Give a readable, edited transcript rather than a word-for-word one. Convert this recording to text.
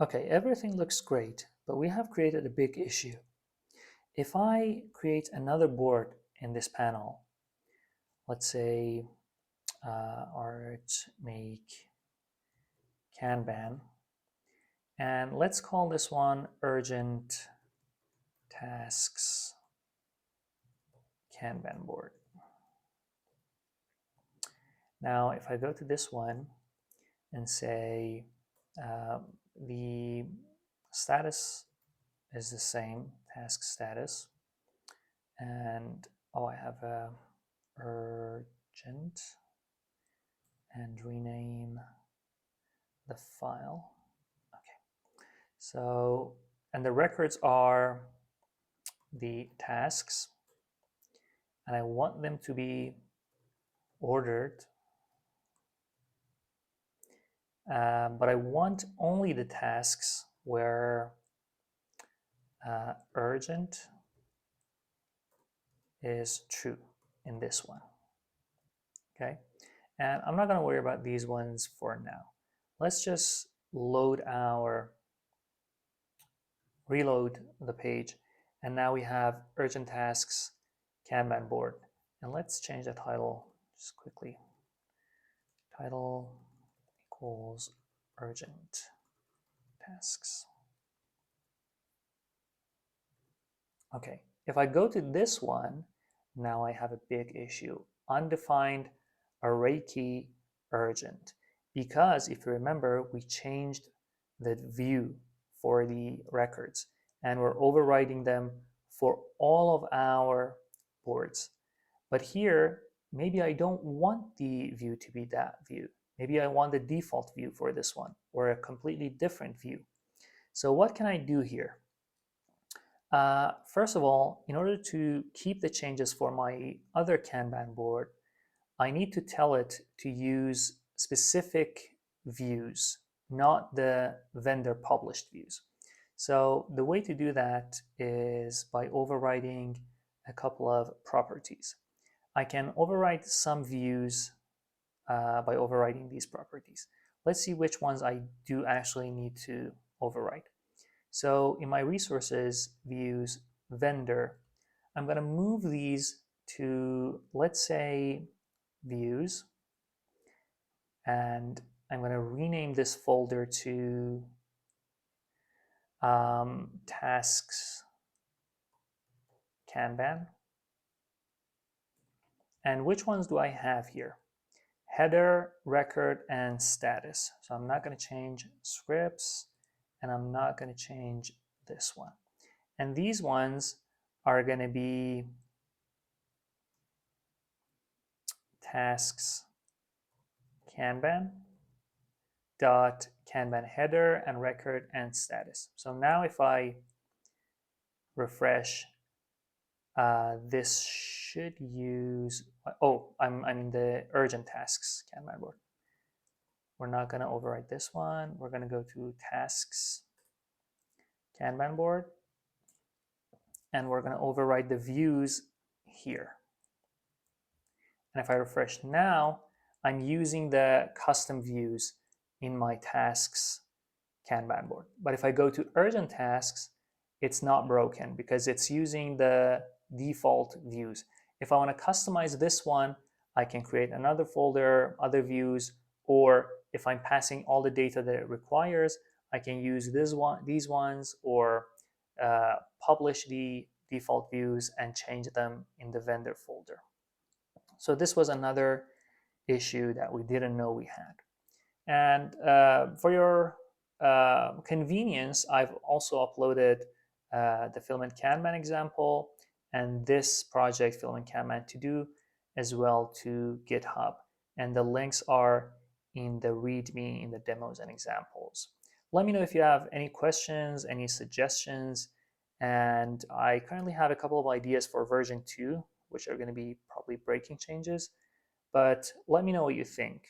Okay, everything looks great, but we have created a big issue. If I create another board in this panel, let's say art make Kanban, and let's call this one urgent tasks Kanban board. Now, if I go to this one and say the status is the same, task status, and I have a urgent, and rename the file. Okay, so, and the records are the tasks, and I want them to be ordered, but I want only the tasks where urgent is true in this one. Okay, and I'm not going to worry about these ones for now. Let's just reload the page, and now we have urgent tasks Kanban board. And let's change the title just quickly. Title equals urgent tasks. Okay, if I go to this one, now I have a big issue. Undefined array key urgent. Because if you remember, we changed the view for the records and we're overriding them for all of our boards. But here, maybe I don't want the view to be that view. Maybe I want the default view for this one or a completely different view. So what can I do here? First of all, in order to keep the changes for my other Kanban board, I need to tell it to use specific views, not the vendor published views. So the way to do that is by overriding a couple of properties. I can override some views by overriding these properties. Let's see which ones I do actually need to override. So in my resources views vendor, I'm going to move these to, let's say, views, and I'm going to rename this folder to tasks Kanban. And which ones do I have here? Header, record, and status. So I'm not going to change scripts, and I'm not going to change this one. And these ones are going to be tasks Kanban dot Kanban header and record and status. So now if I refresh, this should use, I'm in the urgent tasks Kanban board. We're not going to overwrite this one. We're going to go to tasks Kanban board, and we're going to override the views here. And if I refresh now, I'm using the custom views in my tasks Kanban board. But if I go to urgent tasks, it's not broken because it's using the default views. If I want to customize this one, I can create another folder, other views, or if I'm passing all the data that it requires, I can use these ones, or publish the default views and change them in the vendor folder. So this was another issue that we didn't know we had. And for your convenience, I've also uploaded the filament-kanban example and this project, filament-kanban to do, as well to GitHub. And the links are in the README in the demos and examples. Let me know if you have any questions, any suggestions, and I currently have a couple of ideas for version 2, which are going to be probably breaking changes, but let me know what you think.